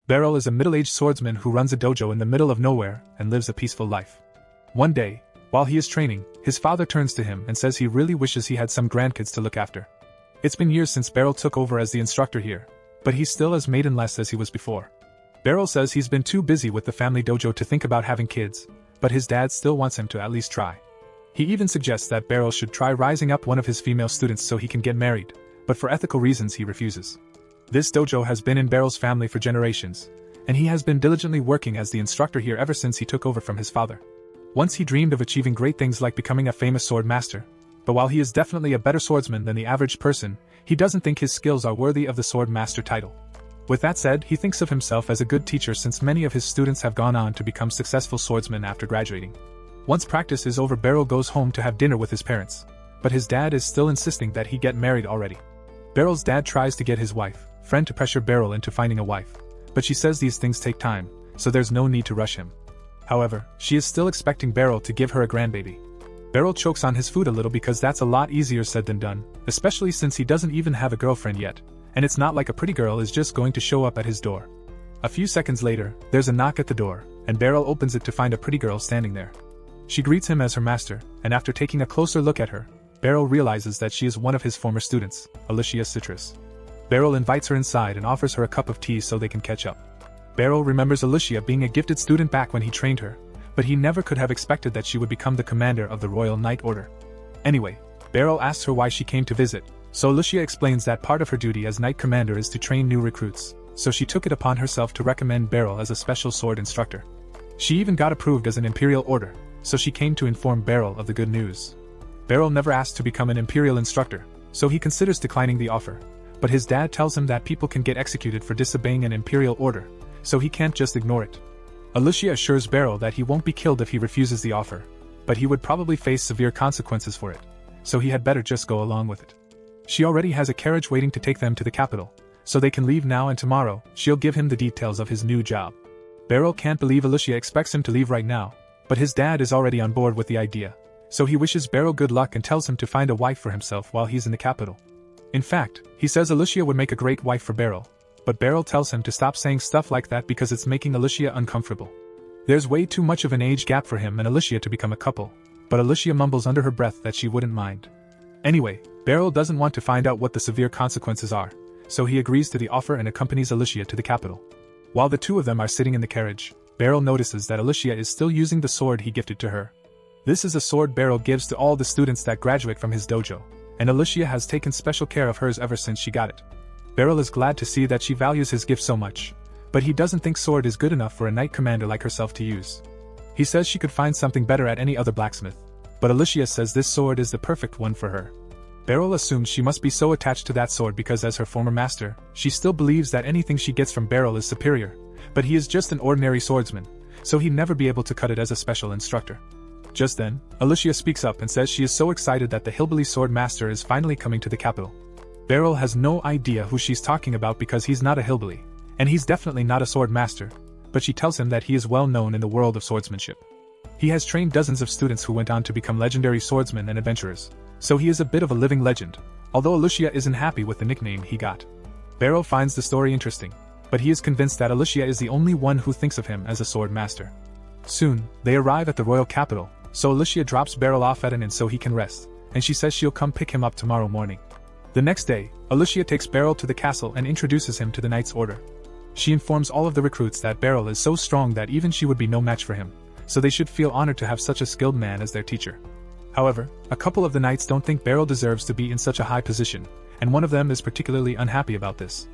Beryl is a middle-aged swordsman who runs a dojo in the middle of nowhere and lives a peaceful life. One day, while he is training, his father turns to him and says he really wishes he had some grandkids to look after. It's been years since Beryl took over as the instructor here, but he's still as maidenless as he was before. Beryl says he's been too busy with the family dojo to think about having kids, but his dad still wants him to at least try. He even suggests that Beryl should try rising up one of his female students so he can get married, but for ethical reasons he refuses. This dojo has been in Beryl's family for generations, and he has been diligently working as the instructor here ever since he took over from his father. Once he dreamed of achieving great things like becoming a famous sword master, but while he is definitely a better swordsman than the average person, he doesn't think his skills are worthy of the sword master title. With that said, he thinks of himself as a good teacher since many of his students have gone on to become successful swordsmen after graduating. Once practice is over, Beryl goes home to have dinner with his parents, but his dad is still insisting that he get married already. Beryl's dad tries to get his friend to pressure Beryl into finding a wife, but she says these things take time, so there's no need to rush him. However, she is still expecting Beryl to give her a grandbaby. Beryl chokes on his food a little because that's a lot easier said than done, especially since he doesn't even have a girlfriend yet, and it's not like a pretty girl is just going to show up at his door. A few seconds later, there's a knock at the door, and Beryl opens it to find a pretty girl standing there. She greets him as her master, and after taking a closer look at her, Beryl realizes that she is one of his former students, Alicia Citrus. Beryl invites her inside and offers her a cup of tea so they can catch up. Beryl remembers Alicia being a gifted student back when he trained her, but he never could have expected that she would become the commander of the Royal Knight Order. Anyway, Beryl asks her why she came to visit, so Alicia explains that part of her duty as Knight Commander is to train new recruits, so she took it upon herself to recommend Beryl as a special sword instructor. She even got approved as an Imperial Order, so she came to inform Beryl of the good news. Beryl never asked to become an Imperial instructor, so he considers declining the offer, but his dad tells him that people can get executed for disobeying an Imperial order, so he can't just ignore it. Alicia assures Beryl that he won't be killed if he refuses the offer, but he would probably face severe consequences for it, so he had better just go along with it. She already has a carriage waiting to take them to the capital, so they can leave now, and tomorrow, she'll give him the details of his new job. Beryl can't believe Alicia expects him to leave right now, but his dad is already on board with the idea, so he wishes Beryl good luck and tells him to find a wife for himself while he's in the capital. In fact, he says Alicia would make a great wife for Beryl, but Beryl tells him to stop saying stuff like that because it's making Alicia uncomfortable. There's way too much of an age gap for him and Alicia to become a couple, but Alicia mumbles under her breath that she wouldn't mind. Anyway, Beryl doesn't want to find out what the severe consequences are, so he agrees to the offer and accompanies Alicia to the capital. While the two of them are sitting in the carriage, Beryl notices that Alicia is still using the sword he gifted to her. This is a sword Beryl gives to all the students that graduate from his dojo, and Alicia has taken special care of hers ever since she got it. Beryl is glad to see that she values his gift so much, but he doesn't think sword is good enough for a knight commander like herself to use. He says she could find something better at any other blacksmith, but Alicia says this sword is the perfect one for her. Beryl assumes she must be so attached to that sword because as her former master, she still believes that anything she gets from Beryl is superior, but he is just an ordinary swordsman, so he'd never be able to cut it as a special instructor. Just then, Alicia speaks up and says she is so excited that the hillbilly sword master is finally coming to the capital. Beryl has no idea who she's talking about because he's not a hillbilly, and he's definitely not a sword master, but she tells him that he is well known in the world of swordsmanship. He has trained dozens of students who went on to become legendary swordsmen and adventurers, so he is a bit of a living legend, although Alicia isn't happy with the nickname he got. Beryl finds the story interesting, but he is convinced that Alicia is the only one who thinks of him as a sword master. Soon, they arrive at the royal capital, so Alicia drops Beryl off at an inn so he can rest, and she says she'll come pick him up tomorrow morning. The next day, Alicia takes Beryl to the castle and introduces him to the Knight's Order. She informs all of the recruits that Beryl is so strong that even she would be no match for him, so they should feel honored to have such a skilled man as their teacher. However, a couple of the knights don't think Beryl deserves to be in such a high position, and one of them is particularly unhappy about this.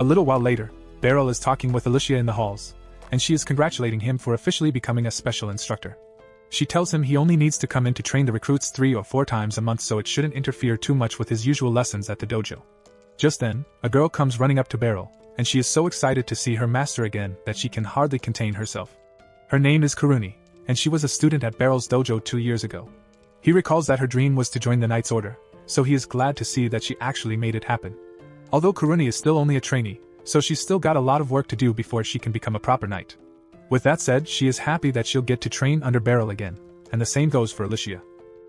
A little while later, Beryl is talking with Alicia in the halls, and she is congratulating him for officially becoming a special instructor. She tells him he only needs to come in to train the recruits 3 or 4 times a month so it shouldn't interfere too much with his usual lessons at the dojo. Just then, a girl comes running up to Beryl, and she is so excited to see her master again that she can hardly contain herself. Her name is Karuni, and she was a student at Beryl's dojo 2 years ago. He recalls that her dream was to join the Knight's Order, so he is glad to see that she actually made it happen. Although Karuni is still only a trainee, so she's still got a lot of work to do before she can become a proper knight. With that said, she is happy that she'll get to train under Beryl again, and the same goes for Alicia.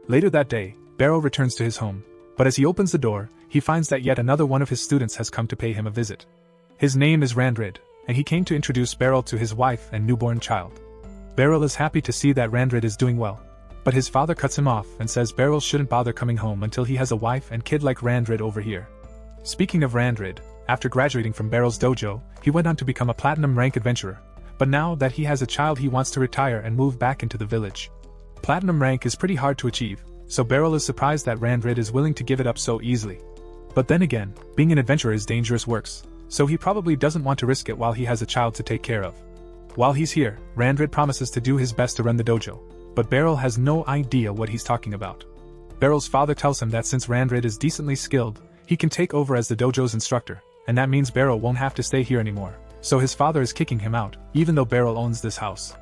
Later that day, Beryl returns to his home, but as he opens the door, he finds that yet another one of his students has come to pay him a visit. His name is Randrid, and he came to introduce Beryl to his wife and newborn child. Beryl is happy to see that Randrid is doing well, but his father cuts him off and says Beryl shouldn't bother coming home until he has a wife and kid like Randrid over here. Speaking of Randrid, after graduating from Beryl's dojo, he went on to become a platinum rank adventurer, but now that he has a child he wants to retire and move back into the village. Platinum rank is pretty hard to achieve, so Beryl is surprised that Randrid is willing to give it up so easily. But then again, being an adventurer is dangerous works, so he probably doesn't want to risk it while he has a child to take care of. While he's here, Randrid promises to do his best to run the dojo, but Beryl has no idea what he's talking about. Beryl's father tells him that since Randrid is decently skilled, he can take over as the dojo's instructor, and that means Beryl won't have to stay here anymore, so his father is kicking him out, even though Beryl owns this house.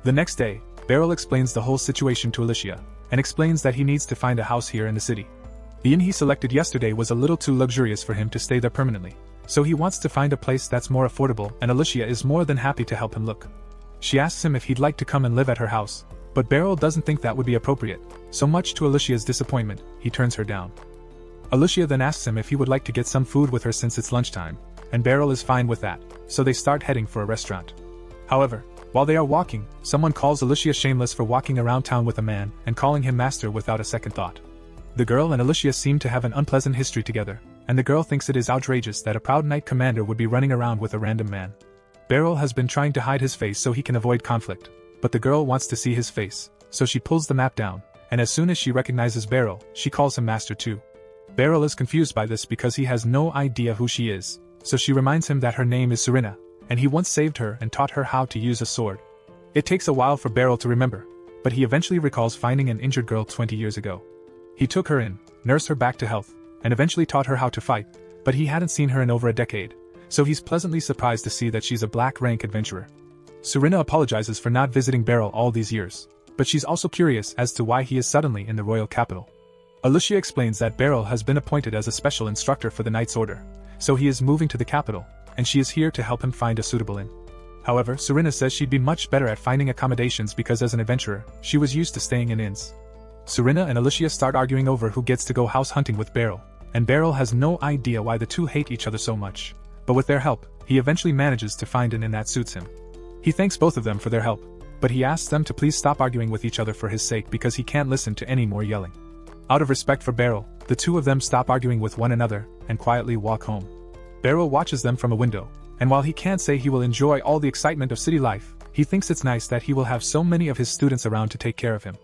The next day, Beryl explains the whole situation to Alicia, and explains that he needs to find a house here in the city. The inn he selected yesterday was a little too luxurious for him to stay there permanently, so he wants to find a place that's more affordable, and Alicia is more than happy to help him look. She asks him if he'd like to come and live at her house, but Beryl doesn't think that would be appropriate, so much to Alicia's disappointment, he turns her down. Alicia then asks him if he would like to get some food with her since it's lunchtime, and Beryl is fine with that, so they start heading for a restaurant. However, while they are walking, someone calls Alicia shameless for walking around town with a man and calling him master without a second thought. The girl and Alicia seem to have an unpleasant history together, and the girl thinks it is outrageous that a proud knight commander would be running around with a random man. Beryl has been trying to hide his face so he can avoid conflict, but the girl wants to see his face, so she pulls the map down, and as soon as she recognizes Beryl, she calls him master too. Beryl is confused by this because he has no idea who she is, so she reminds him that her name is Serena, and he once saved her and taught her how to use a sword. It takes a while for Beryl to remember, but he eventually recalls finding an injured girl 20 years ago. He took her in, nursed her back to health, and eventually taught her how to fight, but he hadn't seen her in over a decade, so he's pleasantly surprised to see that she's a black rank adventurer. Serena apologizes for not visiting Beryl all these years, but she's also curious as to why he is suddenly in the royal capital. Alicia explains that Beryl has been appointed as a special instructor for the Knight's Order, so he is moving to the capital, and she is here to help him find a suitable inn. However, Serena says she'd be much better at finding accommodations because as an adventurer, she was used to staying in inns. Serena and Alicia start arguing over who gets to go house hunting with Beryl, and Beryl has no idea why the two hate each other so much, but with their help, he eventually manages to find an inn that suits him. He thanks both of them for their help, but he asks them to please stop arguing with each other for his sake because he can't listen to any more yelling. Out of respect for Beryl, the two of them stop arguing with one another and quietly walk home. Beryl watches them from a window, and while he can't say he will enjoy all the excitement of city life, he thinks it's nice that he will have so many of his students around to take care of him.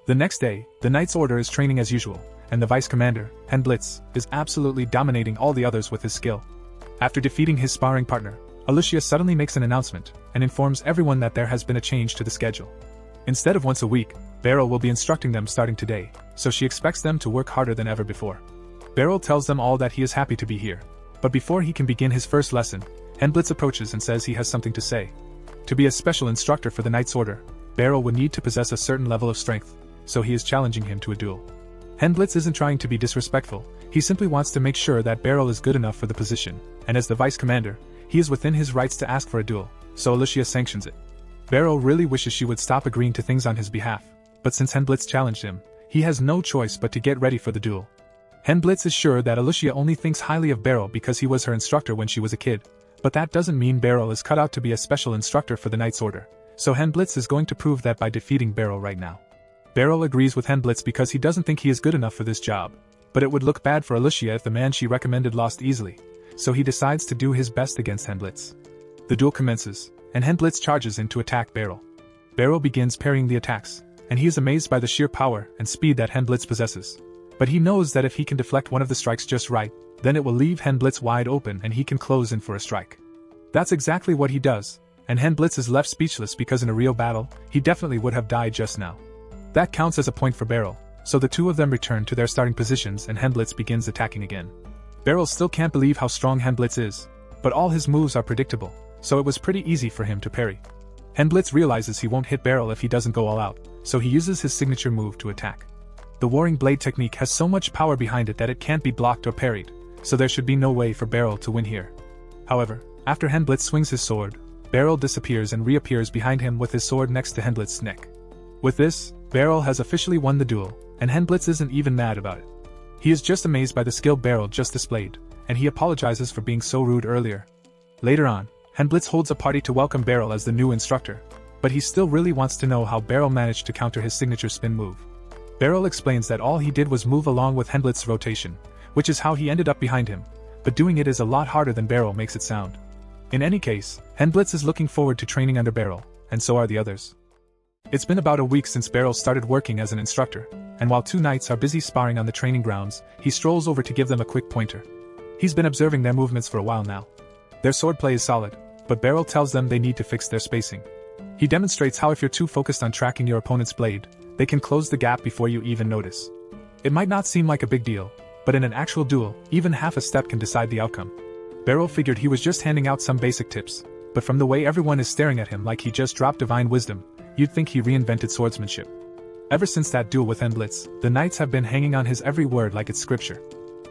The next day, the Knight's Order is training as usual, and the Vice Commander, Blitz, is absolutely dominating all the others with his skill. After defeating his sparring partner, Alicia suddenly makes an announcement and informs everyone that there has been a change to the schedule. Instead of once a week, Beryl will be instructing them starting today, so she expects them to work harder than ever before. Beryl tells them all that he is happy to be here, but before he can begin his first lesson, Blitz approaches and says he has something to say. To be a special instructor for the Knight's Order, Beryl would need to possess a certain level of strength, so he is challenging him to a duel. Blitz isn't trying to be disrespectful, he simply wants to make sure that Beryl is good enough for the position, and as the Vice Commander, he is within his rights to ask for a duel, so Alicia sanctions it. Beryl really wishes she would stop agreeing to things on his behalf, but since Blitz challenged him, he has no choice but to get ready for the duel. Blitz is sure that Alicia only thinks highly of Beryl because he was her instructor when she was a kid, but that doesn't mean Beryl is cut out to be a special instructor for the Knight's Order, so Blitz is going to prove that by defeating Beryl right now. Beryl agrees with Blitz because he doesn't think he is good enough for this job, but it would look bad for Alicia if the man she recommended lost easily, so he decides to do his best against Blitz. The duel commences, and Blitz charges in to attack Beryl. Beryl begins parrying the attacks, and he is amazed by the sheer power and speed that Blitz possesses. But he knows that if he can deflect one of the strikes just right, then it will leave Blitz wide open and he can close in for a strike. That's exactly what he does, and Blitz is left speechless because in a real battle, he definitely would have died just now. That counts as a point for Beryl, so the two of them return to their starting positions and Blitz begins attacking again. Beryl still can't believe how strong Blitz is, but all his moves are predictable, so it was pretty easy for him to parry. Blitz realizes he won't hit Beryl if he doesn't go all out, so he uses his signature move to attack. The Warring Blade technique has so much power behind it that it can't be blocked or parried, so there should be no way for Beryl to win here. However, after Blitz swings his sword, Beryl disappears and reappears behind him with his sword next to Blitz's neck. With this, Beryl has officially won the duel, and Blitz isn't even mad about it. He is just amazed by the skill Beryl just displayed, and he apologizes for being so rude earlier. Later on, Blitz holds a party to welcome Beryl as the new instructor, but he still really wants to know how Beryl managed to counter his signature spin move. Beryl explains that all he did was move along with Blitz's rotation, which is how he ended up behind him, but doing it is a lot harder than Beryl makes it sound. In any case, Blitz is looking forward to training under Beryl, and so are the others. It's been about a week since Beryl started working as an instructor, and while two knights are busy sparring on the training grounds, he strolls over to give them a quick pointer. He's been observing their movements for a while now. Their swordplay is solid, but Beryl tells them they need to fix their spacing. He demonstrates how if you're too focused on tracking your opponent's blade, they can close the gap before you even notice. It might not seem like a big deal, but in an actual duel, even half a step can decide the outcome. Beryl figured he was just handing out some basic tips, but from the way everyone is staring at him like he just dropped divine wisdom, you'd think he reinvented swordsmanship. Ever since that duel with Blitz, the knights have been hanging on his every word like it's scripture.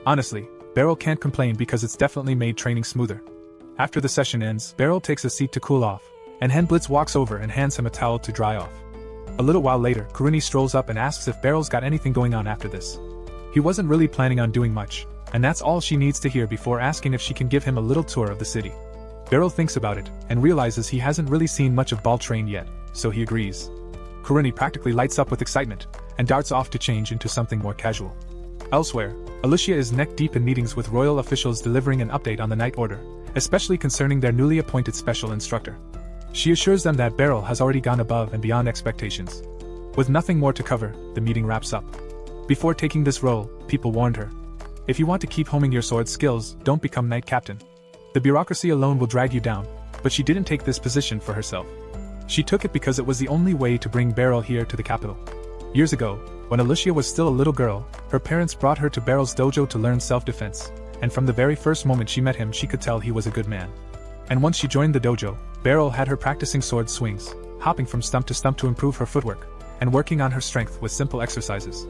Honestly, Beryl can't complain because it's definitely made training smoother. After the session ends, Beryl takes a seat to cool off, and Blitz walks over and hands him a towel to dry off. A little while later, Karuni strolls up and asks if Beryl's got anything going on after this. He wasn't really planning on doing much, and that's all she needs to hear before asking if she can give him a little tour of the city. Beryl thinks about it, and realizes he hasn't really seen much of Baltrain yet, so he agrees. Karuni practically lights up with excitement, and darts off to change into something more casual. Elsewhere, Alicia is neck-deep in meetings with royal officials delivering an update on the Night Order, especially concerning their newly appointed special instructor. She assures them that Beryl has already gone above and beyond expectations. With nothing more to cover, the meeting wraps up. Before taking this role, people warned her. If you want to keep honing your sword skills, don't become knight captain. The bureaucracy alone will drag you down, but she didn't take this position for herself. She took it because it was the only way to bring Beryl here to the capital. Years ago, when Alicia was still a little girl, her parents brought her to Beryl's dojo to learn self-defense, and from the very first moment she met him she could tell he was a good man. And once she joined the dojo, Beryl had her practicing sword swings, hopping from stump to improve her footwork, and working on her strength with simple exercises.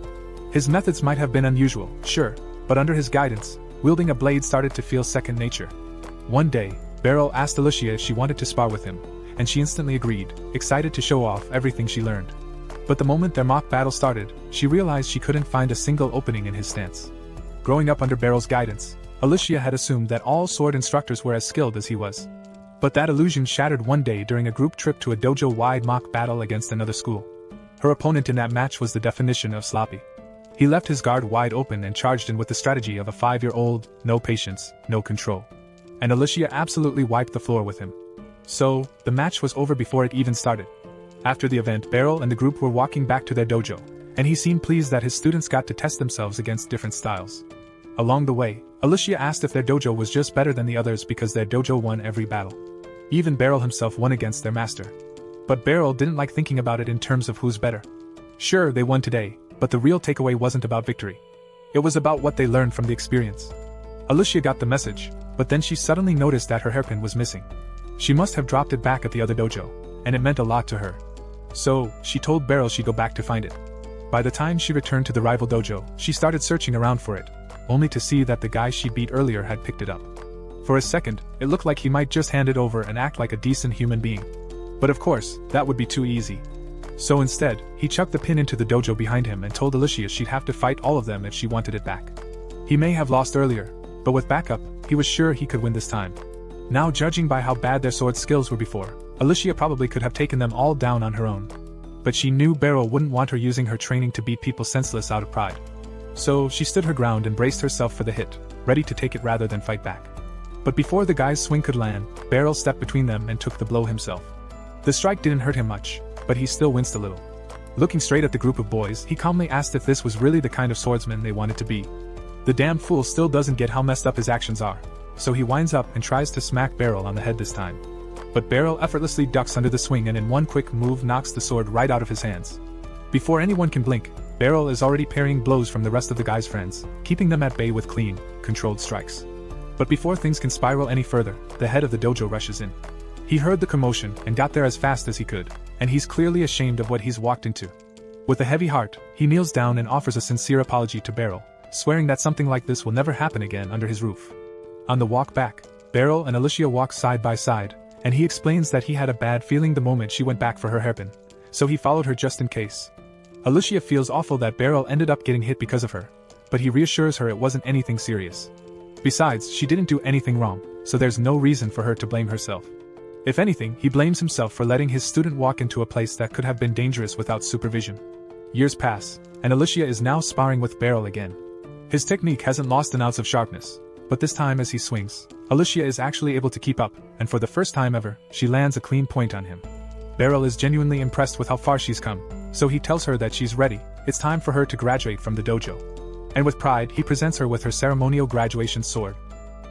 His methods might have been unusual, sure, but under his guidance, wielding a blade started to feel second nature. One day, Beryl asked Alicia if she wanted to spar with him, and she instantly agreed, excited to show off everything she learned. But the moment their mock battle started, she realized she couldn't find a single opening in his stance. Growing up under Beryl's guidance, Alicia had assumed that all sword instructors were as skilled as he was. But that illusion shattered one day during a group trip to a dojo-wide mock battle against another school. Her opponent in that match was the definition of sloppy. He left his guard wide open and charged in with the strategy of a 5-year-old, no patience, no control. And Alicia absolutely wiped the floor with him. So, the match was over before it even started. After the event, Beryl and the group were walking back to their dojo, and he seemed pleased that his students got to test themselves against different styles. Along the way, Alicia asked if their dojo was just better than the others because their dojo won every battle. Even Beryl himself won against their master. But Beryl didn't like thinking about it in terms of who's better. Sure, they won today, but the real takeaway wasn't about victory. It was about what they learned from the experience. Alicia got the message, but then she suddenly noticed that her hairpin was missing. She must have dropped it back at the other dojo, and it meant a lot to her. So, she told Beryl she'd go back to find it. By the time she returned to the rival dojo, she started searching around for it, only to see that the guy she beat earlier had picked it up. For a second, it looked like he might just hand it over and act like a decent human being. But of course, that would be too easy. So instead, he chucked the pin into the dojo behind him and told Alicia she'd have to fight all of them if she wanted it back. He may have lost earlier, but with backup, he was sure he could win this time. Now, judging by how bad their sword skills were before, Alicia probably could have taken them all down on her own. But she knew Beryl wouldn't want her using her training to beat people senseless out of pride. So, she stood her ground and braced herself for the hit, ready to take it rather than fight back. But before the guy's swing could land, Beryl stepped between them and took the blow himself. The strike didn't hurt him much, but he still winced a little. Looking straight at the group of boys, he calmly asked if this was really the kind of swordsman they wanted to be. The damn fool still doesn't get how messed up his actions are, so he winds up and tries to smack Beryl on the head this time. But Beryl effortlessly ducks under the swing and in one quick move knocks the sword right out of his hands. Before anyone can blink, Beryl is already parrying blows from the rest of the guy's friends, keeping them at bay with clean, controlled strikes. But before things can spiral any further, the head of the dojo rushes in. He heard the commotion and got there as fast as he could, and he's clearly ashamed of what he's walked into. With a heavy heart, he kneels down and offers a sincere apology to Beryl, swearing that something like this will never happen again under his roof. On the walk back, Beryl and Alicia walk side by side, and he explains that he had a bad feeling the moment she went back for her hairpin, so he followed her just in case. Alicia feels awful that Beryl ended up getting hit because of her, but he reassures her it wasn't anything serious. Besides, she didn't do anything wrong, so there's no reason for her to blame herself. If anything, he blames himself for letting his student walk into a place that could have been dangerous without supervision. Years pass, and Alicia is now sparring with Beryl again. His technique hasn't lost an ounce of sharpness, but this time as he swings, Alicia is actually able to keep up, and for the first time ever, she lands a clean point on him. Beryl is genuinely impressed with how far she's come, so he tells her that she's ready, it's time for her to graduate from the dojo. And with pride, he presents her with her ceremonial graduation sword.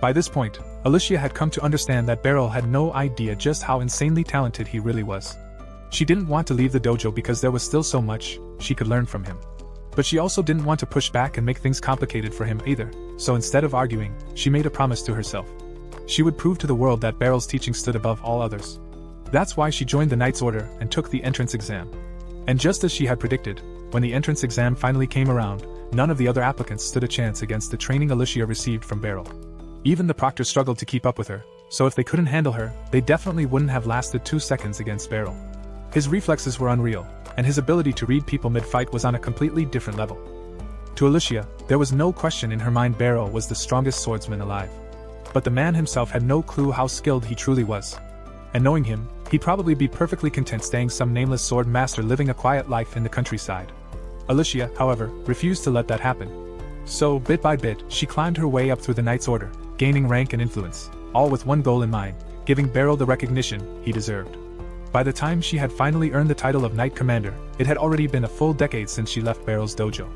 By this point, Alicia had come to understand that Beryl had no idea just how insanely talented he really was. She didn't want to leave the dojo because there was still so much she could learn from him. But she also didn't want to push back and make things complicated for him either, so instead of arguing, she made a promise to herself. She would prove to the world that Beryl's teaching stood above all others. That's why she joined the Knight's Order and took the entrance exam. And just as she had predicted, when the entrance exam finally came around, none of the other applicants stood a chance against the training Alicia received from Beryl. Even the proctor struggled to keep up with her, so if they couldn't handle her, they definitely wouldn't have lasted 2 seconds against Beryl. His reflexes were unreal, and his ability to read people mid-fight was on a completely different level. To Alicia, there was no question in her mind Beryl was the strongest swordsman alive. But the man himself had no clue how skilled he truly was. And knowing him, he'd probably be perfectly content staying some nameless sword master living a quiet life in the countryside. Alicia, however, refused to let that happen. So, bit by bit, she climbed her way up through the Knight's Order, gaining rank and influence, all with one goal in mind, giving Beryl the recognition he deserved. By the time she had finally earned the title of Knight Commander, it had already been a full decade since she left Beryl's dojo.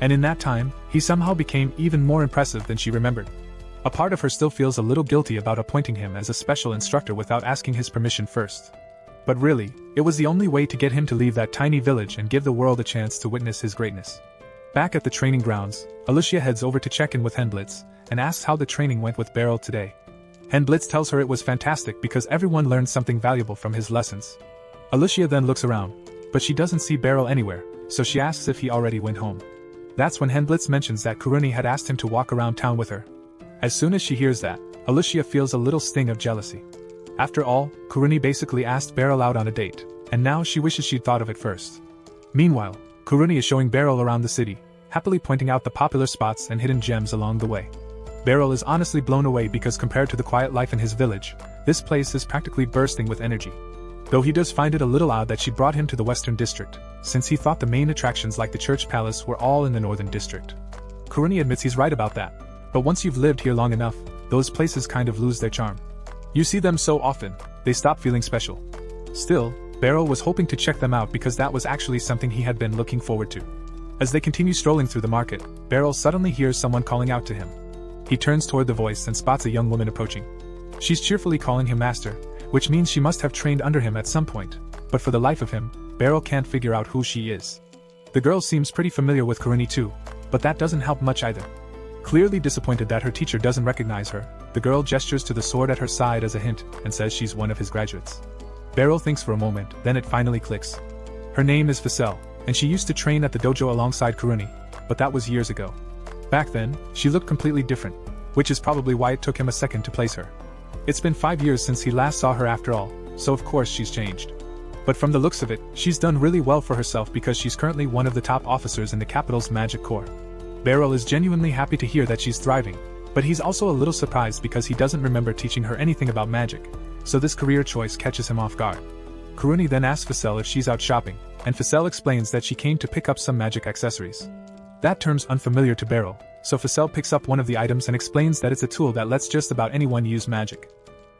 And in that time, he somehow became even more impressive than she remembered. A part of her still feels a little guilty about appointing him as a special instructor without asking his permission first. But really, it was the only way to get him to leave that tiny village and give the world a chance to witness his greatness. Back at the training grounds, Alicia heads over to check in with Henblitz, and asks how the training went with Beryl today. Henblitz tells her it was fantastic because everyone learned something valuable from his lessons. Alicia then looks around, but she doesn't see Beryl anywhere, so she asks if he already went home. That's when Henblitz mentions that Kuruni had asked him to walk around town with her. As soon as she hears that, Alicia feels a little sting of jealousy. After all, Kuruni basically asked Beryl out on a date, and now she wishes she'd thought of it first. Meanwhile, Kuruni is showing Beryl around the city, happily pointing out the popular spots and hidden gems along the way. Beryl is honestly blown away because compared to the quiet life in his village, this place is practically bursting with energy. Though he does find it a little odd that she brought him to the Western District, since he thought the main attractions like the Church Palace were all in the Northern District. Kuruni admits he's right about that, but once you've lived here long enough, those places kind of lose their charm. You see them so often, they stop feeling special. Still, Beryl was hoping to check them out because that was actually something he had been looking forward to. As they continue strolling through the market, Beryl suddenly hears someone calling out to him. He turns toward the voice and spots a young woman approaching. She's cheerfully calling him master, which means she must have trained under him at some point, but for the life of him, Beryl can't figure out who she is. The girl seems pretty familiar with Kuruni too, but that doesn't help much either. Clearly disappointed that her teacher doesn't recognize her, the girl gestures to the sword at her side as a hint and says she's one of his graduates. Beryl thinks for a moment, then it finally clicks. Her name is Facel, and she used to train at the dojo alongside Kuruni, but that was years ago. Back then, she looked completely different, which is probably why it took him a second to place her. It's been 5 years since he last saw her after all, so of course she's changed. But from the looks of it, she's done really well for herself because she's currently one of the top officers in the capital's magic corps. Beryl is genuinely happy to hear that she's thriving, but he's also a little surprised because he doesn't remember teaching her anything about magic, so this career choice catches him off guard. Kuruni then asks Facel if she's out shopping, and Facel explains that she came to pick up some magic accessories. That term's unfamiliar to Beryl, so Facel picks up one of the items and explains that it's a tool that lets just about anyone use magic.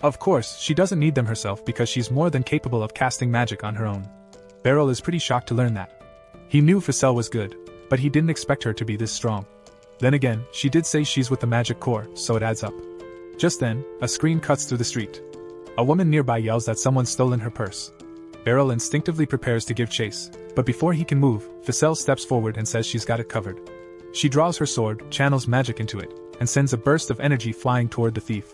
Of course, she doesn't need them herself because she's more than capable of casting magic on her own. Beryl is pretty shocked to learn that. He knew Facel was good, but he didn't expect her to be this strong. Then again, she did say she's with the magic corps, so it adds up. Just then, a scream cuts through the street. A woman nearby yells that someone's stolen her purse. Beryl instinctively prepares to give chase, but before he can move, Facel steps forward and says she's got it covered. She draws her sword, channels magic into it, and sends a burst of energy flying toward the thief.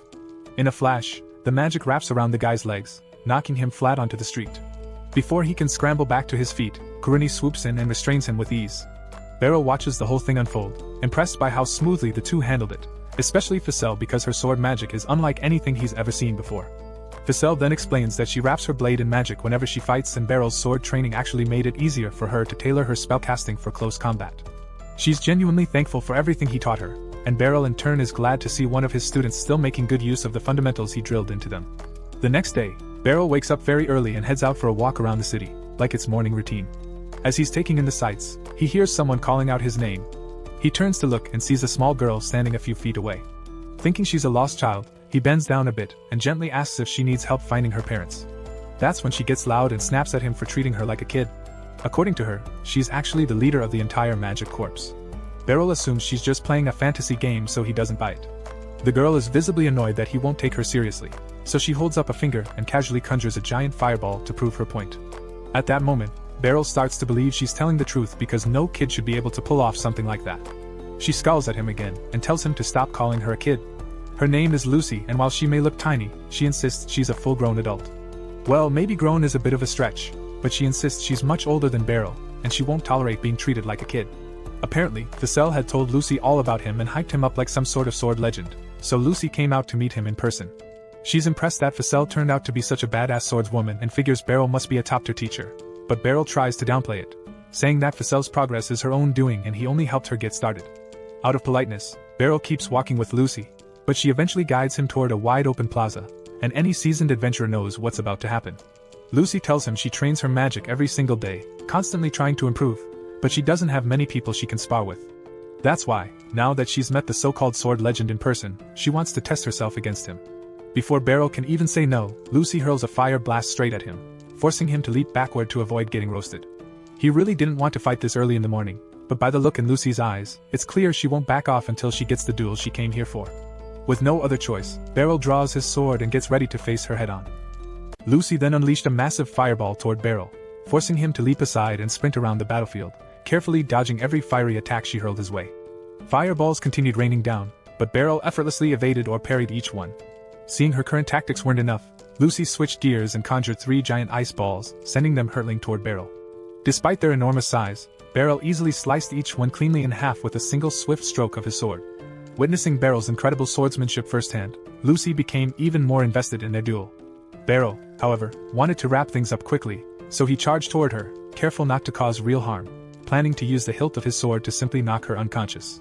In a flash, the magic wraps around the guy's legs, knocking him flat onto the street. Before he can scramble back to his feet, Kuruni swoops in and restrains him with ease. Beryl watches the whole thing unfold, impressed by how smoothly the two handled it, especially Facel because her sword magic is unlike anything he's ever seen before. Facel then explains that she wraps her blade in magic whenever she fights, and Beryl's sword training actually made it easier for her to tailor her spellcasting for close combat. She's genuinely thankful for everything he taught her, and Beryl in turn is glad to see one of his students still making good use of the fundamentals he drilled into them. The next day, Beryl wakes up very early and heads out for a walk around the city, like its morning routine. As he's taking in the sights, he hears someone calling out his name. He turns to look and sees a small girl standing a few feet away. Thinking she's a lost child, he bends down a bit and gently asks if she needs help finding her parents. That's when she gets loud and snaps at him for treating her like a kid. According to her, she's actually the leader of the entire magic corps. Beryl assumes she's just playing a fantasy game, so he doesn't bite. The girl is visibly annoyed that he won't take her seriously, so she holds up a finger and casually conjures a giant fireball to prove her point. At that moment, Beryl starts to believe she's telling the truth because no kid should be able to pull off something like that. She scowls at him again and tells him to stop calling her a kid. Her name is Lucy, and while she may look tiny, she insists she's a full-grown adult. Well, maybe grown is a bit of a stretch, but she insists she's much older than Beryl, and she won't tolerate being treated like a kid. Apparently, Ficelle had told Lucy all about him and hyped him up like some sort of sword legend, so Lucy came out to meet him in person. She's impressed that Ficelle turned out to be such a badass swordswoman and figures Beryl must be a top-tier teacher, but Beryl tries to downplay it, saying that Ficelle's progress is her own doing and he only helped her get started. Out of politeness, Beryl keeps walking with Lucy, but she eventually guides him toward a wide-open plaza, and any seasoned adventurer knows what's about to happen. Lucy tells him she trains her magic every single day, constantly trying to improve, but she doesn't have many people she can spar with. That's why, now that she's met the so-called sword legend in person, she wants to test herself against him. Before Beryl can even say no, Lucy hurls a fire blast straight at him, forcing him to leap backward to avoid getting roasted. He really didn't want to fight this early in the morning, but by the look in Lucy's eyes, it's clear she won't back off until she gets the duel she came here for. With no other choice, Beryl draws his sword and gets ready to face her head-on. Lucy then unleashed a massive fireball toward Beryl, forcing him to leap aside and sprint around the battlefield, carefully dodging every fiery attack she hurled his way. Fireballs continued raining down, but Beryl effortlessly evaded or parried each one. Seeing her current tactics weren't enough, Lucy switched gears and conjured 3 giant ice balls, sending them hurtling toward Beryl. Despite their enormous size, Beryl easily sliced each one cleanly in half with a single swift stroke of his sword. Witnessing Beryl's incredible swordsmanship firsthand, Lucy became even more invested in their duel. Beryl, however, wanted to wrap things up quickly, so he charged toward her, careful not to cause real harm, planning to use the hilt of his sword to simply knock her unconscious.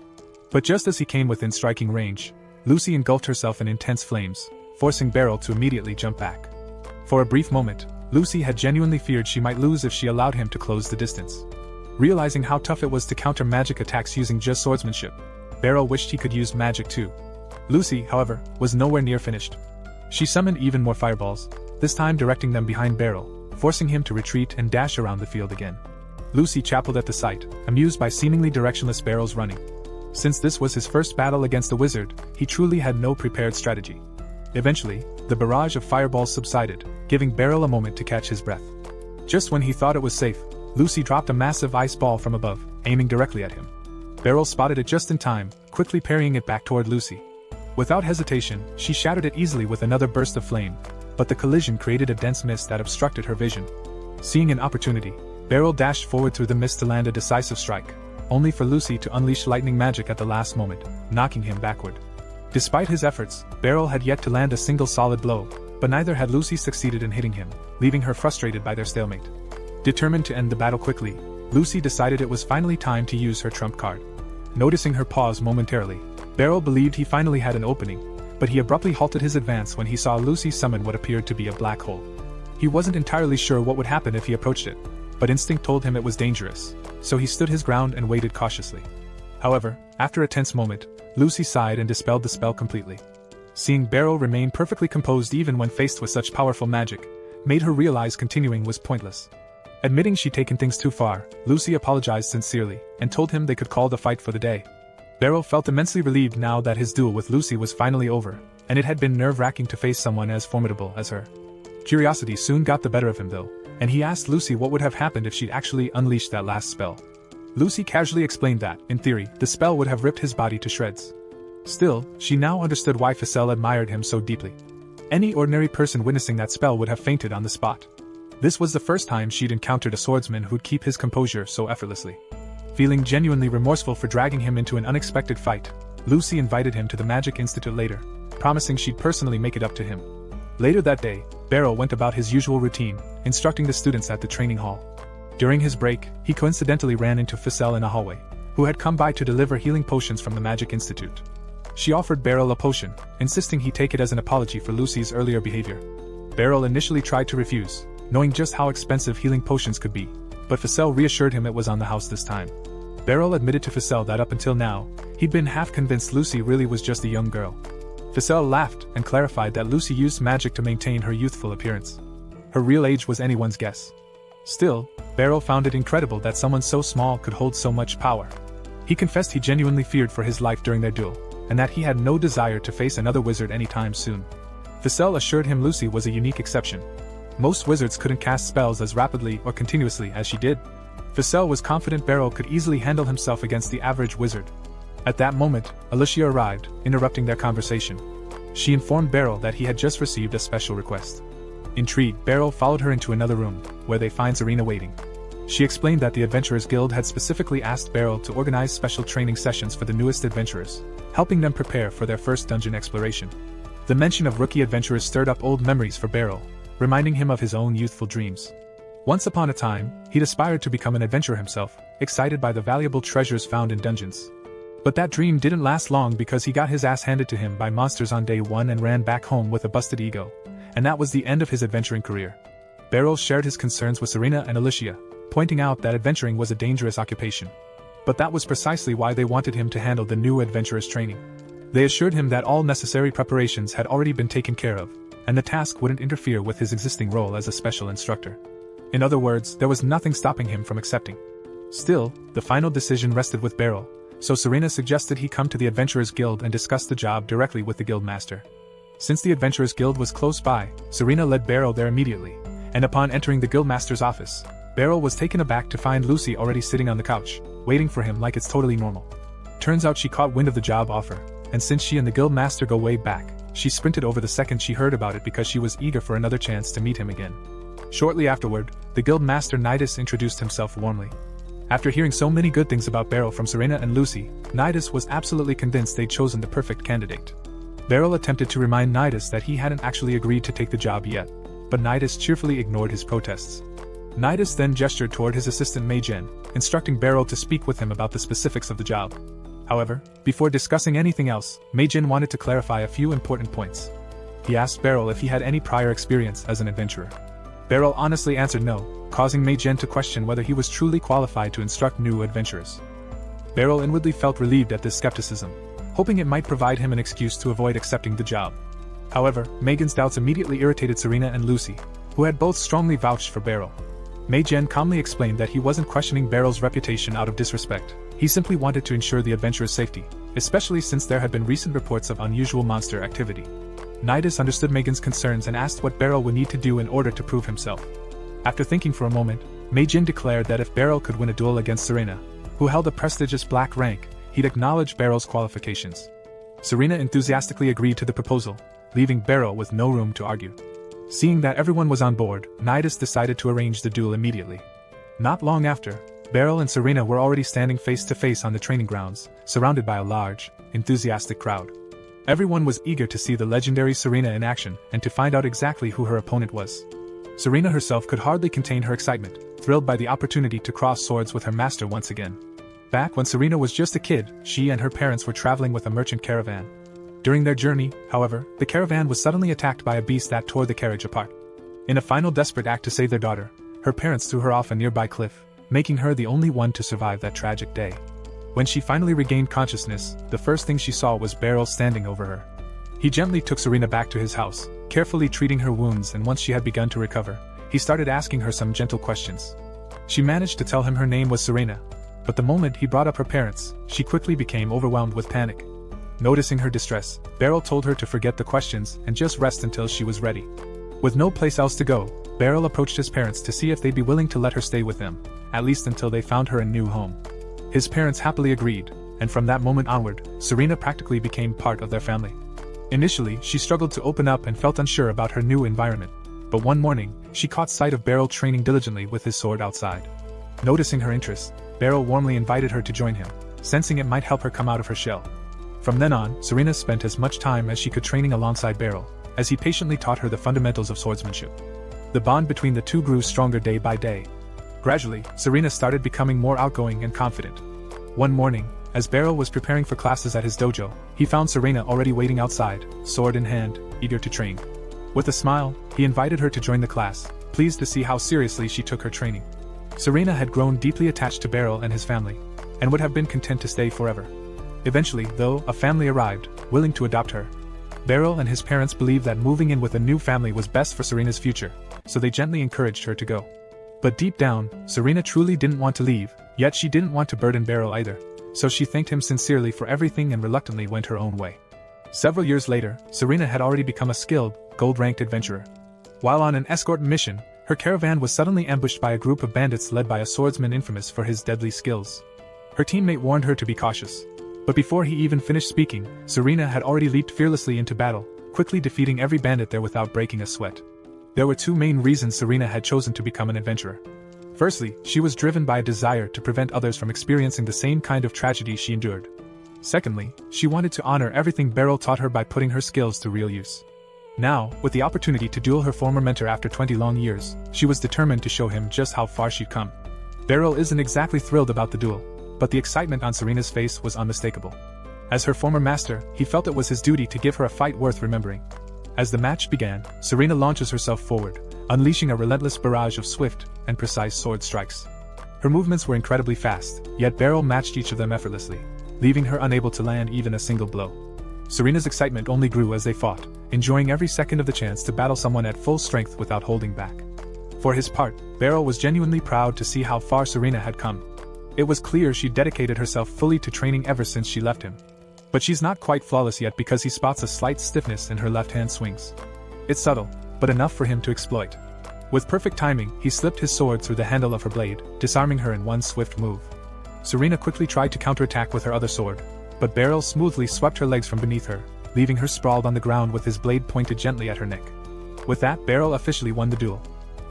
But just as he came within striking range, Lucy engulfed herself in intense flames, forcing Beryl to immediately jump back. For a brief moment, Lucy had genuinely feared she might lose if she allowed him to close the distance. Realizing how tough it was to counter magic attacks using just swordsmanship, Beryl wished he could use magic too. Lucy, however, was nowhere near finished. She summoned even more fireballs, this time directing them behind Beryl, forcing him to retreat and dash around the field again. Lucy chapeled at the sight, amused by seemingly directionless Beryl's running. Since this was his first battle against a wizard, he truly had no prepared strategy. Eventually, the barrage of fireballs subsided, giving Beryl a moment to catch his breath. Just when he thought it was safe, Lucy dropped a massive ice ball from above, aiming directly at him. Beryl spotted it just in time, quickly parrying it back toward Lucy. Without hesitation, she shattered it easily with another burst of flame, but the collision created a dense mist that obstructed her vision. Seeing an opportunity, Beryl dashed forward through the mist to land a decisive strike, only for Lucy to unleash lightning magic at the last moment, knocking him backward. Despite his efforts, Beryl had yet to land a single solid blow, but neither had Lucy succeeded in hitting him, leaving her frustrated by their stalemate. Determined to end the battle quickly, Lucy decided it was finally time to use her trump card. Noticing her pause momentarily, Beryl believed he finally had an opening, but he abruptly halted his advance when he saw Lucy summon what appeared to be a black hole. He wasn't entirely sure what would happen if he approached it, but instinct told him it was dangerous, so he stood his ground and waited cautiously. However, after a tense moment, Lucy sighed and dispelled the spell completely. Seeing Beryl remain perfectly composed even when faced with such powerful magic, made her realize continuing was pointless. Admitting she'd taken things too far, Lucy apologized sincerely, and told him they could call the fight for the day. Beryl felt immensely relieved now that his duel with Lucy was finally over, and it had been nerve-wracking to face someone as formidable as her. Curiosity soon got the better of him though, and he asked Lucy what would have happened if she'd actually unleashed that last spell. Lucy casually explained that, in theory, the spell would have ripped his body to shreds. Still, she now understood why Ficelle admired him so deeply. Any ordinary person witnessing that spell would have fainted on the spot. This was the first time she'd encountered a swordsman who'd keep his composure so effortlessly. Feeling genuinely remorseful for dragging him into an unexpected fight, Lucy invited him to the Magic Institute later, promising she'd personally make it up to him. Later that day, Beryl went about his usual routine, instructing the students at the training hall. During his break, he coincidentally ran into Ficelle in a hallway, who had come by to deliver healing potions from the Magic Institute. She offered Beryl a potion, insisting he take it as an apology for Lucy's earlier behavior. Beryl initially tried to refuse, knowing just how expensive healing potions could be, but Ficelle reassured him it was on the house this time. Beryl admitted to Ficelle that up until now, he'd been half convinced Lucy really was just a young girl. Ficelle laughed and clarified that Lucy used magic to maintain her youthful appearance. Her real age was anyone's guess. Still, Beryl found it incredible that someone so small could hold so much power. He confessed he genuinely feared for his life during their duel, and that he had no desire to face another wizard anytime soon. Ficelle assured him Lucy was a unique exception. Most wizards couldn't cast spells as rapidly or continuously as she did. Ficelle was confident Beryl could easily handle himself against the average wizard. At that moment, Alicia arrived, interrupting their conversation. She informed Beryl that he had just received a special request. Intrigued, Beryl followed her into another room, where they find Serena waiting. She explained that the Adventurers Guild had specifically asked Beryl to organize special training sessions for the newest adventurers, helping them prepare for their first dungeon exploration. The mention of rookie adventurers stirred up old memories for Beryl, reminding him of his own youthful dreams. Once upon a time, he'd aspired to become an adventurer himself, excited by the valuable treasures found in dungeons. But that dream didn't last long because he got his ass handed to him by monsters on day one and ran back home with a busted ego, and that was the end of his adventuring career. Beryl shared his concerns with Serena and Alicia, pointing out that adventuring was a dangerous occupation. But that was precisely why they wanted him to handle the new adventurers training. They assured him that all necessary preparations had already been taken care of, and the task wouldn't interfere with his existing role as a special instructor. In other words, there was nothing stopping him from accepting. Still, the final decision rested with Beryl, so Serena suggested he come to the Adventurers Guild and discuss the job directly with the guild master. Since the Adventurers Guild was close by, Serena led Beryl there immediately, and upon entering the guildmaster's office, Beryl was taken aback to find Lucy already sitting on the couch, waiting for him like it's totally normal. Turns out she caught wind of the job offer, and since she and the guildmaster go way back, she sprinted over the second she heard about it because she was eager for another chance to meet him again. Shortly afterward, the guildmaster Nidus introduced himself warmly. After hearing so many good things about Beryl from Serena and Lucy, Nidus was absolutely convinced they'd chosen the perfect candidate. Beryl attempted to remind Nidus that he hadn't actually agreed to take the job yet, but Nidus cheerfully ignored his protests. Nidus then gestured toward his assistant Mei-Jin, instructing Beryl to speak with him about the specifics of the job. However, before discussing anything else, Mei-Jin wanted to clarify a few important points. He asked Beryl if he had any prior experience as an adventurer. Beryl honestly answered no, causing Mei-Jin to question whether he was truly qualified to instruct new adventurers. Beryl inwardly felt relieved at this skepticism, hoping it might provide him an excuse to avoid accepting the job. However, Megan's doubts immediately irritated Serena and Lucy, who had both strongly vouched for Beryl. Mei-Jin calmly explained that he wasn't questioning Beryl's reputation out of disrespect. He simply wanted to ensure the adventurers' safety, especially since there had been recent reports of unusual monster activity. Nidus understood Megan's concerns and asked what Beryl would need to do in order to prove himself. After thinking for a moment, Mei-Jin declared that if Beryl could win a duel against Serena, who held a prestigious black rank, he'd acknowledge Beryl's qualifications. Serena enthusiastically agreed to the proposal, leaving Beryl with no room to argue. Seeing that everyone was on board, Nidus decided to arrange the duel immediately. Not long after, Beryl and Serena were already standing face to face on the training grounds, surrounded by a large, enthusiastic crowd. Everyone was eager to see the legendary Serena in action and to find out exactly who her opponent was. Serena herself could hardly contain her excitement, thrilled by the opportunity to cross swords with her master once again. Back when Serena was just a kid, she and her parents were traveling with a merchant caravan. During their journey, however, the caravan was suddenly attacked by a beast that tore the carriage apart. In a final desperate act to save their daughter, her parents threw her off a nearby cliff, making her the only one to survive that tragic day. When she finally regained consciousness, the first thing she saw was Beryl standing over her. He gently took Serena back to his house, carefully treating her wounds, and once she had begun to recover, he started asking her some gentle questions. She managed to tell him her name was Serena, but the moment he brought up her parents, she quickly became overwhelmed with panic. Noticing her distress, Beryl told her to forget the questions and just rest until she was ready. With no place else to go, Beryl approached his parents to see if they'd be willing to let her stay with them, at least until they found her a new home. His parents happily agreed, and from that moment onward, Serena practically became part of their family. Initially, she struggled to open up and felt unsure about her new environment, but one morning, she caught sight of Beryl training diligently with his sword outside. Noticing her interest, Beryl warmly invited her to join him, sensing it might help her come out of her shell. From then on, Serena spent as much time as she could training alongside Beryl, as he patiently taught her the fundamentals of swordsmanship. The bond between the two grew stronger day by day. Gradually, Serena started becoming more outgoing and confident. One morning, as Beryl was preparing for classes at his dojo, he found Serena already waiting outside, sword in hand, eager to train. With a smile, he invited her to join the class, pleased to see how seriously she took her training. Serena had grown deeply attached to Beryl and his family, and would have been content to stay forever. Eventually, though, a family arrived, willing to adopt her. Beryl and his parents believed that moving in with a new family was best for Serena's future, so they gently encouraged her to go. But deep down, Serena truly didn't want to leave, yet she didn't want to burden Beryl either, so she thanked him sincerely for everything and reluctantly went her own way. Several years later, Serena had already become a skilled, gold-ranked adventurer. While on an escort mission, her caravan was suddenly ambushed by a group of bandits led by a swordsman infamous for his deadly skills. Her teammate warned her to be cautious. But before he even finished speaking, Serena had already leaped fearlessly into battle, quickly defeating every bandit there without breaking a sweat. There were two main reasons Serena had chosen to become an adventurer. Firstly, she was driven by a desire to prevent others from experiencing the same kind of tragedy she endured. Secondly, she wanted to honor everything Beryl taught her by putting her skills to real use. Now, with the opportunity to duel her former mentor after 20 long years, she was determined to show him just how far she'd come. Beryl isn't exactly thrilled about the duel, but the excitement on Serena's face was unmistakable. As her former master, he felt it was his duty to give her a fight worth remembering. As the match began, Serena launches herself forward, unleashing a relentless barrage of swift and precise sword strikes. Her movements were incredibly fast, yet Beryl matched each of them effortlessly, leaving her unable to land even a single blow. Serena's excitement only grew as they fought, enjoying every second of the chance to battle someone at full strength without holding back. For his part, Beryl was genuinely proud to see how far Serena had come. It was clear she dedicated herself fully to training ever since she left him. But she's not quite flawless yet because he spots a slight stiffness in her left-hand swings. It's subtle, but enough for him to exploit. With perfect timing, he slipped his sword through the handle of her blade, disarming her in one swift move. Serena quickly tried to counterattack with her other sword, but Beryl smoothly swept her legs from beneath her, leaving her sprawled on the ground with his blade pointed gently at her neck. With that, Beryl officially won the duel.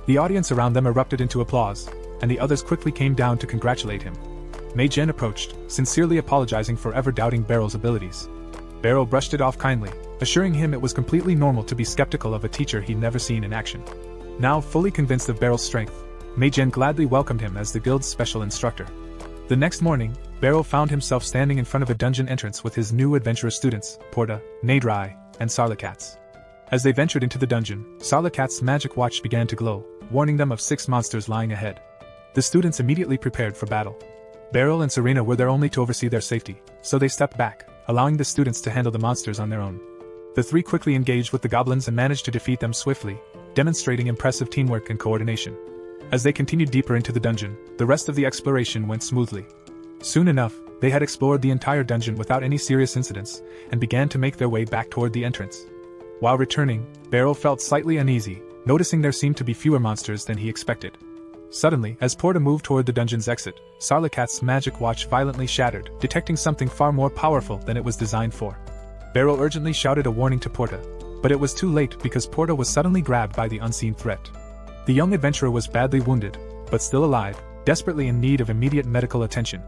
The audience around them erupted into applause, and the others quickly came down to congratulate him. Mei Jen approached, sincerely apologizing for ever doubting Beryl's abilities. Beryl brushed it off kindly, assuring him it was completely normal to be skeptical of a teacher he'd never seen in action. Now fully convinced of Beryl's strength, Mei Jen gladly welcomed him as the guild's special instructor. The next morning, Beryl found himself standing in front of a dungeon entrance with his new adventurous students, Porta, Nadrai, and Sarlacats. As they ventured into the dungeon, Sarlacat's magic watch began to glow, warning them of 6 monsters lying ahead. The students immediately prepared for battle. Beryl and Serena were there only to oversee their safety, so they stepped back, allowing the students to handle the monsters on their own. The three quickly engaged with the goblins and managed to defeat them swiftly, demonstrating impressive teamwork and coordination. As they continued deeper into the dungeon, the rest of the exploration went smoothly. Soon enough, they had explored the entire dungeon without any serious incidents, and began to make their way back toward the entrance. While returning, Beryl felt slightly uneasy, noticing there seemed to be fewer monsters than he expected. Suddenly, as Porta moved toward the dungeon's exit, Sarlacat's magic watch violently shattered, detecting something far more powerful than it was designed for. Beryl urgently shouted a warning to Porta, but it was too late because Porta was suddenly grabbed by the unseen threat. The young adventurer was badly wounded, but still alive, desperately in need of immediate medical attention.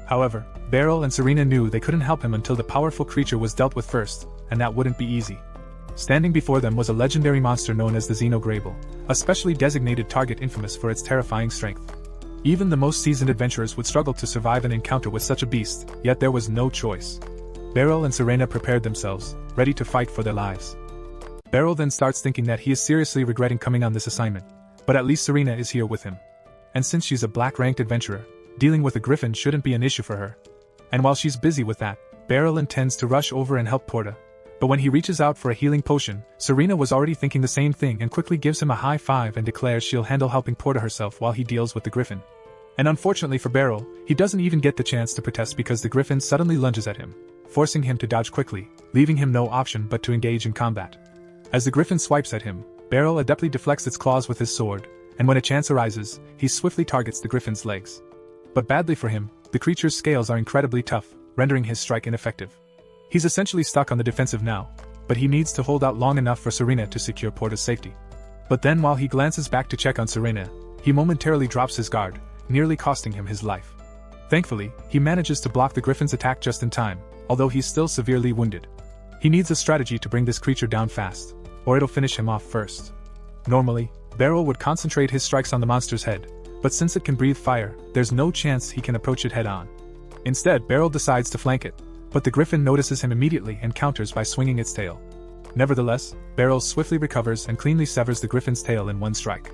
However, Beryl and Serena knew they couldn't help him until the powerful creature was dealt with first, and that wouldn't be easy. Standing before them was a legendary monster known as the Xenograble, a specially designated target infamous for its terrifying strength. Even the most seasoned adventurers would struggle to survive an encounter with such a beast, yet there was no choice. Beryl and Serena prepared themselves, ready to fight for their lives. Beryl then starts thinking that he is seriously regretting coming on this assignment, but at least Serena is here with him. And since she's a black-ranked adventurer, dealing with a griffin shouldn't be an issue for her. And while she's busy with that, Beryl intends to rush over and help Porta. But when he reaches out for a healing potion, Serena was already thinking the same thing and quickly gives him a high five and declares she'll handle helping Porta herself while he deals with the griffin. And unfortunately for Beryl, he doesn't even get the chance to protest because the griffin suddenly lunges at him, forcing him to dodge quickly, leaving him no option but to engage in combat. As the griffin swipes at him, Beryl adeptly deflects its claws with his sword, and when a chance arises, he swiftly targets the griffin's legs. But badly for him, the creature's scales are incredibly tough, rendering his strike ineffective. He's essentially stuck on the defensive now, but he needs to hold out long enough for Serena to secure Porta's safety. But then while he glances back to check on Serena, he momentarily drops his guard, nearly costing him his life. Thankfully, he manages to block the griffin's attack just in time, although he's still severely wounded. He needs a strategy to bring this creature down fast, or it'll finish him off first. Normally, Beryl would concentrate his strikes on the monster's head, but since it can breathe fire, there's no chance he can approach it head-on. Instead, Beryl decides to flank it, but the griffin notices him immediately and counters by swinging its tail. Nevertheless, Beryl swiftly recovers and cleanly severs the griffin's tail in one strike.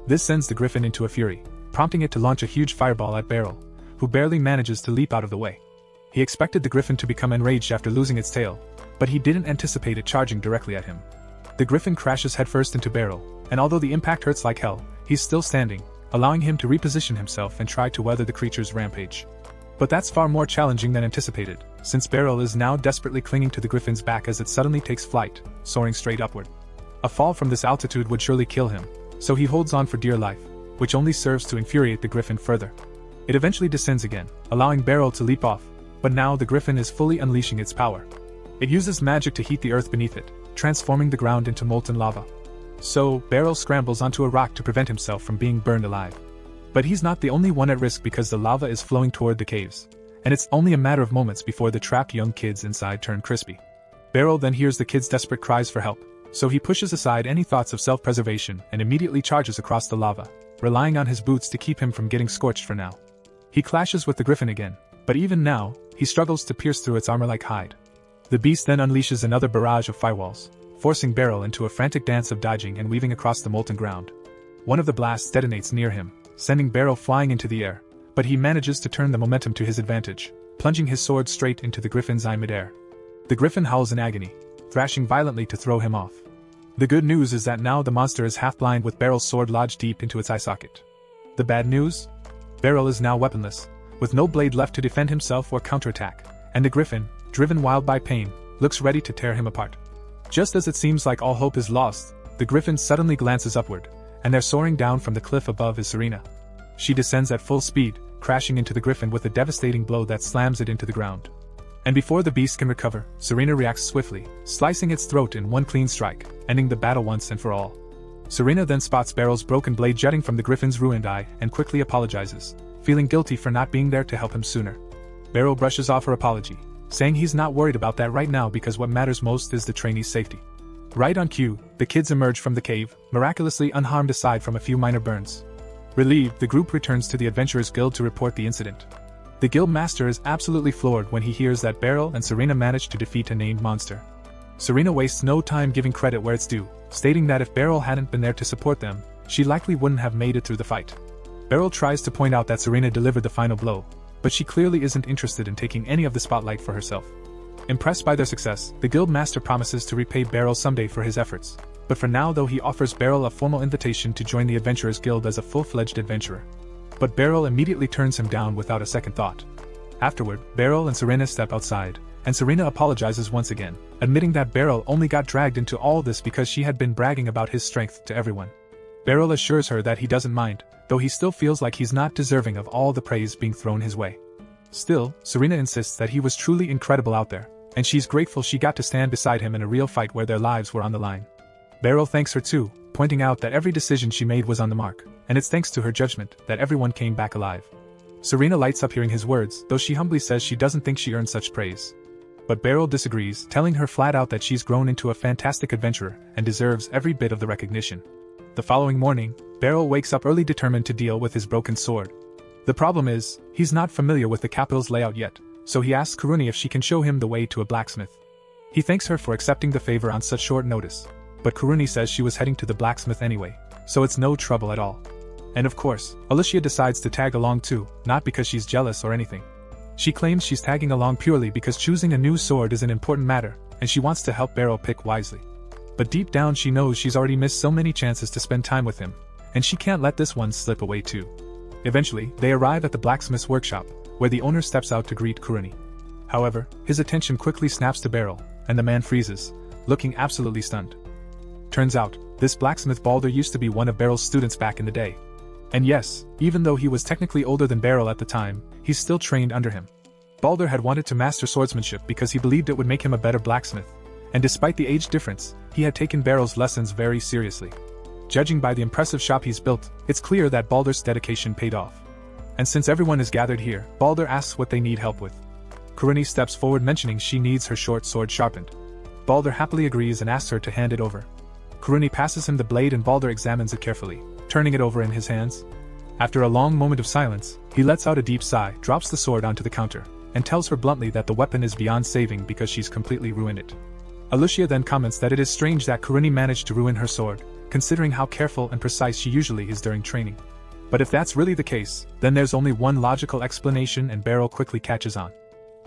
This sends the griffin into a fury, prompting it to launch a huge fireball at Beryl, who barely manages to leap out of the way. He expected the griffin to become enraged after losing its tail, but he didn't anticipate it charging directly at him. The griffin crashes headfirst into Beryl, and although the impact hurts like hell, he's still standing, allowing him to reposition himself and try to weather the creature's rampage. But that's far more challenging than anticipated, since Beryl is now desperately clinging to the griffin's back as it suddenly takes flight, soaring straight upward. A fall from this altitude would surely kill him, so he holds on for dear life, which only serves to infuriate the griffin further. It eventually descends again, allowing Beryl to leap off, but now the griffin is fully unleashing its power. It uses magic to heat the earth beneath it, transforming the ground into molten lava. So, Beryl scrambles onto a rock to prevent himself from being burned alive. But he's not the only one at risk because the lava is flowing toward the caves, and it's only a matter of moments before the trapped young kids inside turn crispy. Beryl then hears the kids' desperate cries for help, so he pushes aside any thoughts of self-preservation and immediately charges across the lava, relying on his boots to keep him from getting scorched for now. He clashes with the griffin again, but even now, he struggles to pierce through its armor like hide. The beast then unleashes another barrage of firewalls, forcing Beryl into a frantic dance of dodging and weaving across the molten ground. One of the blasts detonates near him, sending Beryl flying into the air, but he manages to turn the momentum to his advantage, plunging his sword straight into the griffin's eye midair. The griffin howls in agony, thrashing violently to throw him off. The good news is that now the monster is half-blind with Beryl's sword lodged deep into its eye socket. The bad news? Beryl is now weaponless, with no blade left to defend himself or counterattack, and the griffin, driven wild by pain, looks ready to tear him apart. Just as it seems like all hope is lost, the griffin suddenly glances upward, and there soaring down from the cliff above is Serena. She descends at full speed, crashing into the griffin with a devastating blow that slams it into the ground. And before the beast can recover, Serena reacts swiftly, slicing its throat in one clean strike, ending the battle once and for all. Serena then spots Beryl's broken blade jutting from the griffin's ruined eye and quickly apologizes, feeling guilty for not being there to help him sooner. Beryl brushes off her apology, saying he's not worried about that right now because what matters most is the trainee's safety. Right on cue, the kids emerge from the cave, miraculously unharmed aside from a few minor burns. Relieved, the group returns to the Adventurers Guild to report the incident. The guild master is absolutely floored when he hears that Beryl and Serena managed to defeat a named monster. Serena wastes no time giving credit where it's due, stating that if Beryl hadn't been there to support them, she likely wouldn't have made it through the fight. Beryl tries to point out that Serena delivered the final blow, but she clearly isn't interested in taking any of the spotlight for herself. Impressed by their success, the guild master promises to repay Beryl someday for his efforts, but for now though he offers Beryl a formal invitation to join the Adventurers Guild as a full-fledged adventurer. But Beryl immediately turns him down without a second thought. Afterward, Beryl and Serena step outside, and Serena apologizes once again, admitting that Beryl only got dragged into all this because she had been bragging about his strength to everyone. Beryl assures her that he doesn't mind, though he still feels like he's not deserving of all the praise being thrown his way. Still, Serena insists that he was truly incredible out there, and she's grateful she got to stand beside him in a real fight where their lives were on the line. Beryl thanks her too, pointing out that every decision she made was on the mark, and it's thanks to her judgment that everyone came back alive. Serena lights up hearing his words, though she humbly says she doesn't think she earned such praise. But Beryl disagrees, telling her flat out that she's grown into a fantastic adventurer and deserves every bit of the recognition. The following morning, Beryl wakes up early determined to deal with his broken sword. The problem is, he's not familiar with the capital's layout yet, so he asks Kuruni if she can show him the way to a blacksmith. He thanks her for accepting the favor on such short notice, but Kuruni says she was heading to the blacksmith anyway, so it's no trouble at all. And of course, Alicia decides to tag along too, not because she's jealous or anything. She claims she's tagging along purely because choosing a new sword is an important matter, and she wants to help Beryl pick wisely. But deep down she knows she's already missed so many chances to spend time with him, and she can't let this one slip away too. Eventually, they arrive at the blacksmith's workshop, where the owner steps out to greet Kuruni. However, his attention quickly snaps to Beryl, and the man freezes, looking absolutely stunned. Turns out, this blacksmith Balder used to be one of Beryl's students back in the day. And yes, even though he was technically older than Beryl at the time, he's still trained under him. Balder had wanted to master swordsmanship because he believed it would make him a better blacksmith, and despite the age difference, he had taken Beryl's lessons very seriously. Judging by the impressive shop he's built, it's clear that Balder's dedication paid off. And since everyone is gathered here, Balder asks what they need help with. Kuruni steps forward mentioning she needs her short sword sharpened. Balder happily agrees and asks her to hand it over. Kuruni passes him the blade and Balder examines it carefully, turning it over in his hands. After a long moment of silence, he lets out a deep sigh, drops the sword onto the counter, and tells her bluntly that the weapon is beyond saving because she's completely ruined it. Alicia then comments that it is strange that Karini managed to ruin her sword, considering how careful and precise she usually is during training. But if that's really the case, then there's only one logical explanation, and Beryl quickly catches on.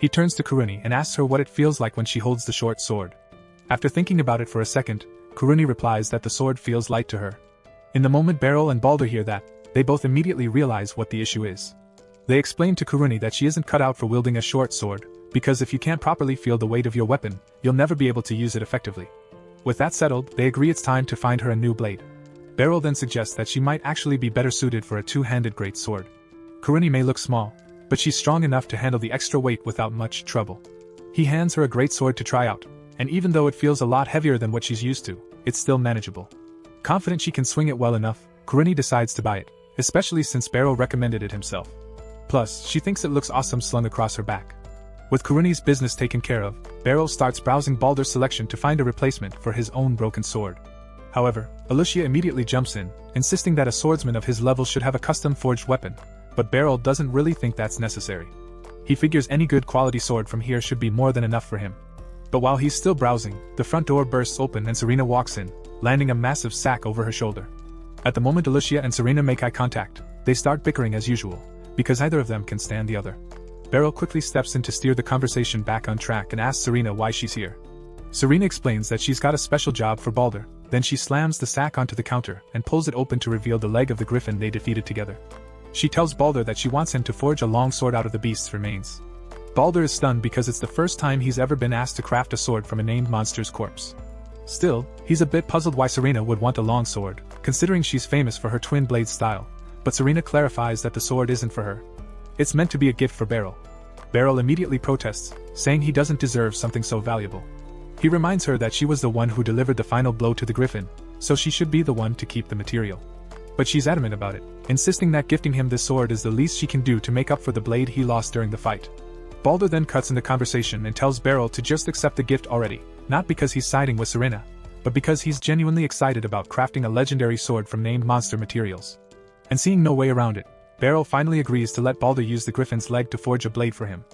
He turns to Karini and asks her what it feels like when she holds the short sword. After thinking about it for a second, Karini replies that the sword feels light to her. In the moment Beryl and Balder hear that, they both immediately realize what the issue is. They explain to Karini that she isn't cut out for wielding a short sword, because if you can't properly feel the weight of your weapon, you'll never be able to use it effectively. With that settled, they agree it's time to find her a new blade. Beryl then suggests that she might actually be better suited for a two-handed great sword. Karini may look small, but she's strong enough to handle the extra weight without much trouble. He hands her a great sword to try out, and even though it feels a lot heavier than what she's used to, it's still manageable. Confident she can swing it well enough, Karini decides to buy it, especially since Beryl recommended it himself. Plus, she thinks it looks awesome slung across her back. With Karini's business taken care of, Beryl starts browsing Balder's selection to find a replacement for his own broken sword. However, Alicia immediately jumps in, insisting that a swordsman of his level should have a custom forged weapon, but Beryl doesn't really think that's necessary. He figures any good quality sword from here should be more than enough for him. But while he's still browsing, the front door bursts open and Serena walks in, landing a massive sack over her shoulder. At the moment Alicia and Serena make eye contact, they start bickering as usual, because neither of them can stand the other. Beryl quickly steps in to steer the conversation back on track and asks Serena why she's here. Serena explains that she's got a special job for Balder, then she slams the sack onto the counter and pulls it open to reveal the leg of the griffin they defeated together. She tells Balder that she wants him to forge a long sword out of the beast's remains. Balder is stunned because it's the first time he's ever been asked to craft a sword from a named monster's corpse. Still, he's a bit puzzled why Serena would want a long sword, considering she's famous for her twin blade style, but Serena clarifies that the sword isn't for her. It's meant to be a gift for Beryl. Beryl immediately protests, saying he doesn't deserve something so valuable. He reminds her that she was the one who delivered the final blow to the griffin, so she should be the one to keep the material. But she's adamant about it, insisting that gifting him this sword is the least she can do to make up for the blade he lost during the fight. Balder then cuts in the conversation and tells Beryl to just accept the gift already, not because he's siding with Serena, but because he's genuinely excited about crafting a legendary sword from named monster materials. And seeing no way around it, Beryl finally agrees to let Balder use the griffin's leg to forge a blade for him.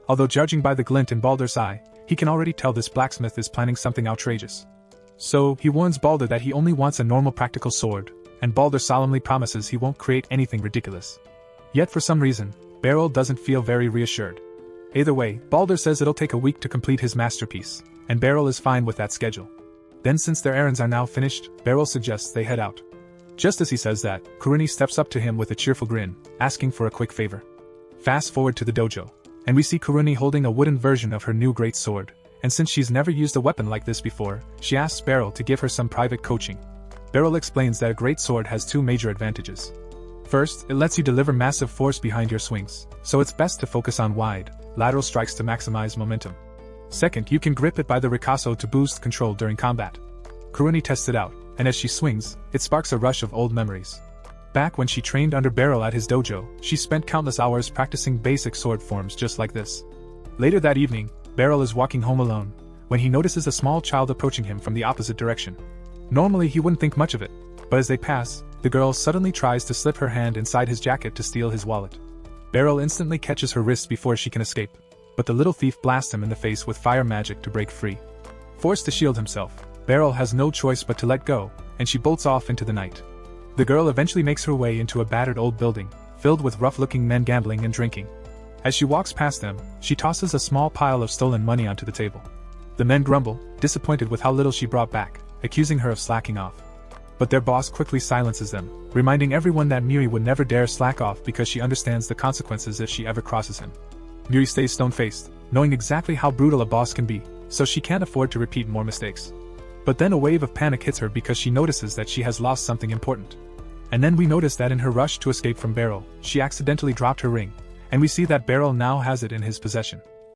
Although judging by the glint in Balder's eye, he can already tell this blacksmith is planning something outrageous. So, he warns Balder that he only wants a normal practical sword, and Balder solemnly promises he won't create anything ridiculous. Yet for some reason, Beryl doesn't feel very reassured. Either way, Balder says it'll take a week to complete his masterpiece, and Beryl is fine with that schedule. Then since their errands are now finished, Beryl suggests they head out. Just as he says that, Karini steps up to him with a cheerful grin, asking for a quick favor. Fast forward to the dojo, and we see Karini holding a wooden version of her new great sword, and since she's never used a weapon like this before, she asks Beryl to give her some private coaching. Beryl explains that a great sword has two major advantages. First, it lets you deliver massive force behind your swings, so it's best to focus on wide, lateral strikes to maximize momentum. Second, you can grip it by the ricasso to boost control during combat. Karini tests it out, and as she swings, it sparks a rush of old memories. Back when she trained under Beryl at his dojo, she spent countless hours practicing basic sword forms just like this. Later that evening, Beryl is walking home alone, when he notices a small child approaching him from the opposite direction. Normally he wouldn't think much of it, but as they pass, the girl suddenly tries to slip her hand inside his jacket to steal his wallet. Beryl instantly catches her wrist before she can escape, but the little thief blasts him in the face with fire magic to break free. Forced to shield himself, Beryl has no choice but to let go, and she bolts off into the night. The girl eventually makes her way into a battered old building, filled with rough-looking men gambling and drinking. As she walks past them, she tosses a small pile of stolen money onto the table. The men grumble, disappointed with how little she brought back, accusing her of slacking off. But their boss quickly silences them, reminding everyone that Miri would never dare slack off because she understands the consequences if she ever crosses him. Miri stays stone-faced, knowing exactly how brutal a boss can be, so she can't afford to repeat more mistakes. But then a wave of panic hits her because she notices that she has lost something important. And then we notice that in her rush to escape from Beryl, she accidentally dropped her ring, and we see that Beryl now has it in his possession.